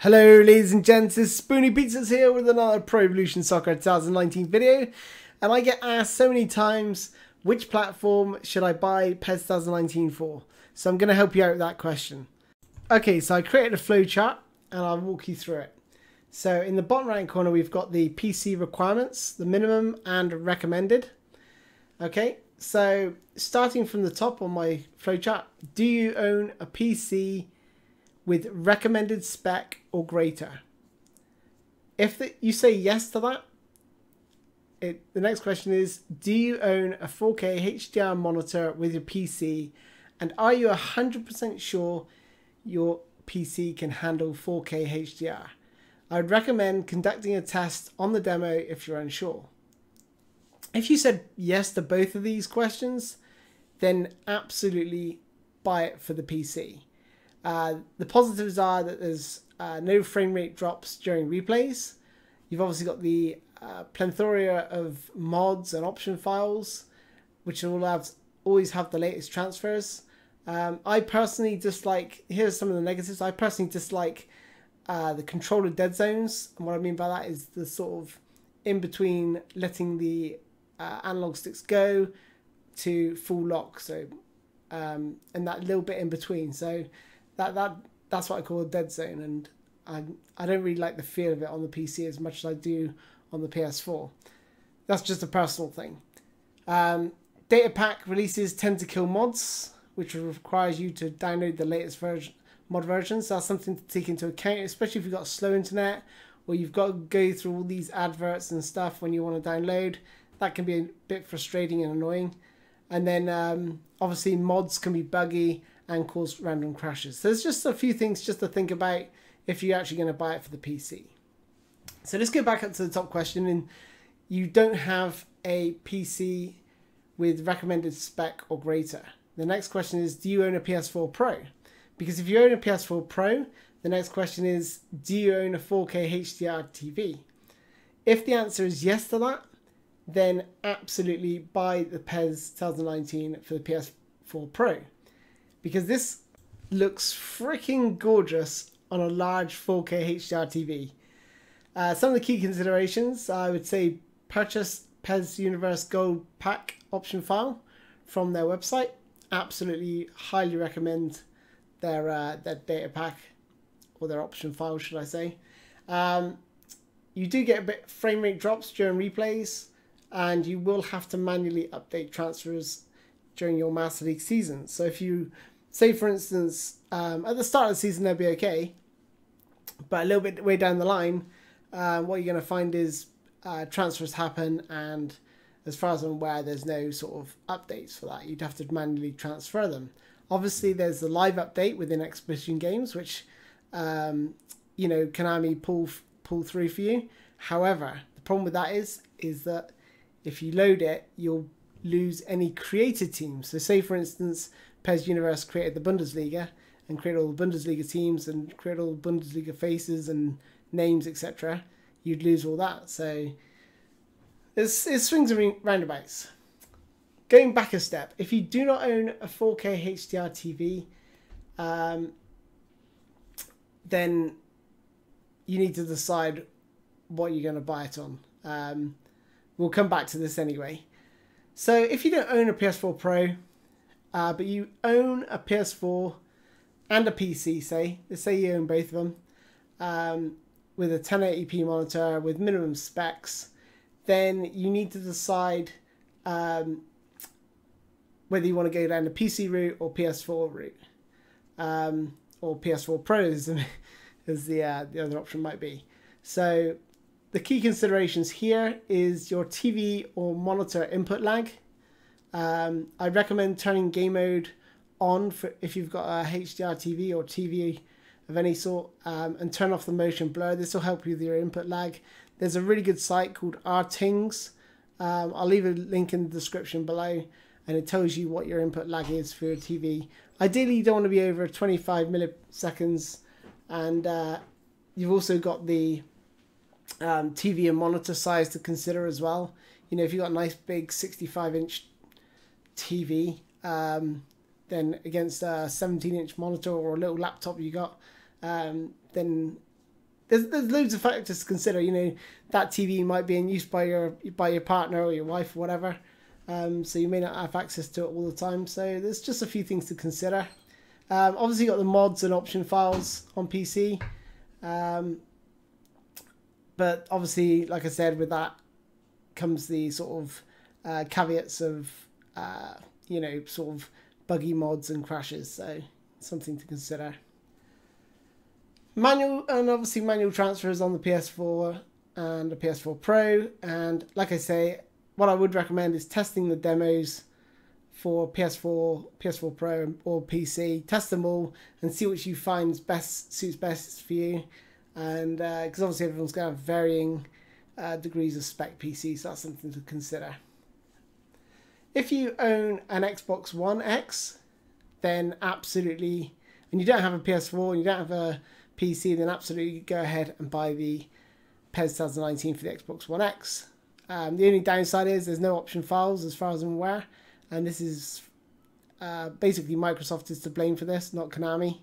Hello ladies and gents, it's Spoony Pizzas here with another Pro Evolution Soccer 2019 video, and I get asked so many times which platform should I buy PES 2019 for, so I'm going to help you out with that question. Okay, so I created a flowchart and I'll walk you through it. So in the bottom right corner we've got the PC requirements, the minimum and recommended. Okay, so starting from the top on my flowchart, do you own a PC with recommended spec or greater? If you say yes to that, the next question is, do you own a 4K HDR monitor with your PC, and are you 100% sure your PC can handle 4K HDR? I would recommend conducting a test on the demo if you're unsure. If you said yes to both of these questions, then absolutely buy it for the PC. The positives are that there's no frame rate drops during replays. You've obviously got the plethora of mods and option files, which will always have the latest transfers. I personally dislike, here's some of the negatives, I personally dislike the controller dead zones. And what I mean by that is the sort of in between letting the analog sticks go to full lock. So, and that little bit in between. So that's what I call a dead zone, and I don't really like the feel of it on the PC as much as I do on the PS4. That's just a personal thing. Data pack releases tend to kill mods, which requires you to download the latest mod versions. So that's something to take into account, especially if you've got slow internet or you've got to go through all these adverts and stuff when you want to download. That can be a bit frustrating and annoying. And then obviously mods can be buggy and cause random crashes. So there's just a few things just to think about if you're actually going to buy it for the PC. So let's go back up to the top question. And you don't have a PC with recommended spec or greater. The next question is, do you own a PS4 Pro? Because if you own a PS4 Pro, the next question is, do you own a 4K HDR TV? If the answer is yes to that, then absolutely buy the PES 2019 for the PS4 Pro. Because this looks freaking gorgeous on a large 4K HDR TV. Some of the key considerations, I would say purchase PES Universe Gold Pack option file from their website. Absolutely highly recommend their data pack, or their option file should I say. You do get a bit frame rate drops during replays, and you will have to manually update transfers during your Master League season. So if you say, for instance, at the start of the season they'll be okay, but a little bit way down the line, what you're going to find is transfers happen, and as far as I'm aware, there's no sort of updates for that. You'd have to manually transfer them. Obviously, there's the live update within Exhibition Games, which you know, Konami pull through for you. However, the problem with that is that if you load it, you'll lose any created teams. So say, for instance, PES Universe created the Bundesliga and created all the Bundesliga teams and created all the Bundesliga faces and names, etc. You'd lose all that. So it swings and roundabouts. Going back a step, if you do not own a 4K HDR TV, then you need to decide what you're going to buy it on. We'll come back to this anyway. So if you don't own a PS4 Pro, but you own a PS4 and a PC, let's say you own both of them, with a 1080p monitor with minimum specs, then you need to decide whether you want to go down the PC route or PS4 route, or PS4 Pros as the other option might be. So the key considerations here is your TV or monitor input lag. I recommend turning game mode on for if you've got a HDR TV or TV of any sort, and turn off the motion blur. This will help you with your input lag. There's a really good site called RTings. I'll leave a link in the description below, and it tells you what your input lag is for your TV. Ideally, you don't want to be over 25 milliseconds, and you've also got the TV and monitor size to consider as well. You know, if you've got a nice big 65-inch TV, then against a 17-inch monitor or a little laptop you got, then there's loads of factors to consider. You know, that TV might be in use by your partner or your wife or whatever, so you may not have access to it all the time. So there's just a few things to consider. Obviously, you got the mods and option files on PC, but obviously, like I said, with that comes the sort of caveats of you know, sort of buggy mods and crashes. So something to consider. Obviously manual transfers on the PS4 and the PS4 Pro. And like I say, what I would recommend is testing the demos for PS4, PS4 Pro or PC. Test them all and see which you find suits best for you. And because obviously everyone's going to have varying degrees of spec PC, so that's something to consider. If you own an Xbox One X, then absolutely, and you don't have a PS4 and you don't have a PC, then absolutely go ahead and buy the PES 2019 for the Xbox One X. The only downside is there's no option files as far as I'm aware, and this is basically Microsoft is to blame for this, not Konami.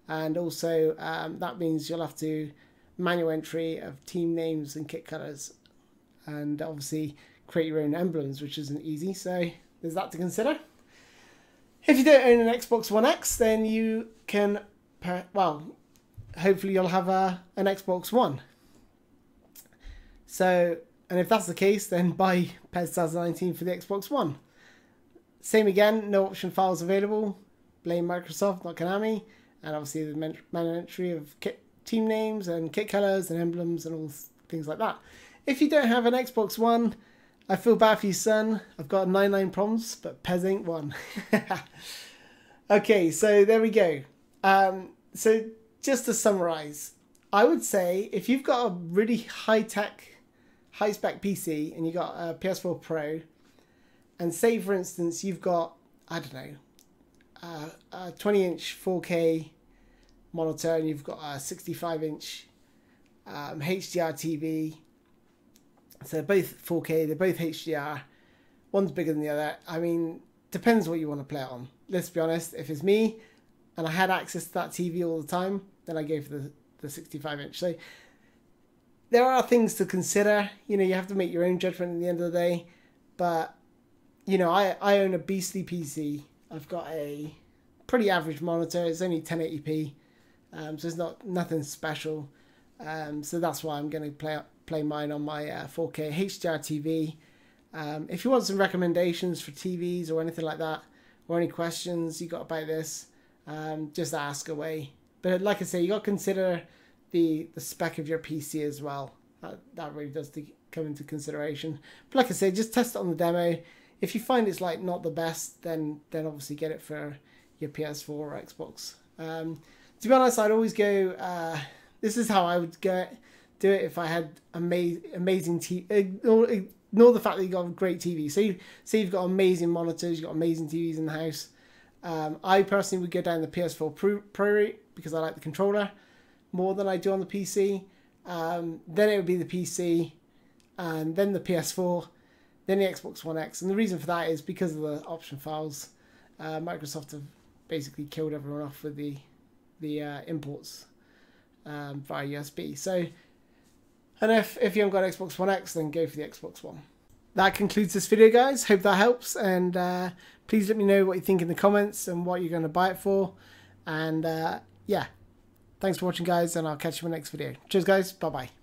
And also that means you'll have to manual entry of team names and kit colours, and obviously create your own emblems, which isn't easy. So there's that to consider. If you don't own an Xbox One X, then you can, well, hopefully you'll have an Xbox One. So, and if that's the case, then buy PES 2019 for the Xbox One. Same again, no option files available. Blame Microsoft, not Konami. And obviously the manual entry of team names and kit colours and emblems and all things like that. If you don't have an Xbox One, I feel bad for you, son. I've got 99 problems, but PES ain't one. Okay, so there we go. So just to summarise, I would say if you've got a really high-tech, high-spec PC and you've got a PS4 Pro, and say, for instance, you've got, I don't know, a 20-inch 4K monitor and you've got a 65-inch HDR TV. So they're both 4K, they're both HDR. One's bigger than the other. I mean, depends what you want to play it on. Let's be honest, if it's me and I had access to that TV all the time, then I go for the 65-inch. So there are things to consider. You know, you have to make your own judgment at the end of the day. But, you know, I own a beastly PC. I've got a pretty average monitor. It's only 1080p. So it's nothing special. So that's why I'm going to play mine on my 4K HDR TV. If you want some recommendations for TVs or anything like that, or any questions you got about this, just ask away. But like I say, you got to consider the spec of your PC as well. That really does come into consideration. But like I say, just test it on the demo. If you find it's like not the best, then obviously get it for your PS4 or Xbox. To be honest, I'd always go. This is how I would do it if I had amazing TV. Ignore the fact that you've got a great TV. So say you've got amazing monitors, you've got amazing TVs in the house. I personally would go down the PS4 Pro route because I like the controller more than I do on the PC. Then it would be the PC, and then the PS4, then the Xbox One X. And the reason for that is because of the option files. Microsoft have basically killed everyone off with the imports via USB. So, and if you haven't got Xbox One X, then go for the Xbox One. That concludes this video, guys. Hope that helps, and please let me know what you think in the comments and what you're going to buy it for. And yeah, thanks for watching, guys, and I'll catch you in the next video. Cheers, guys. Bye-bye.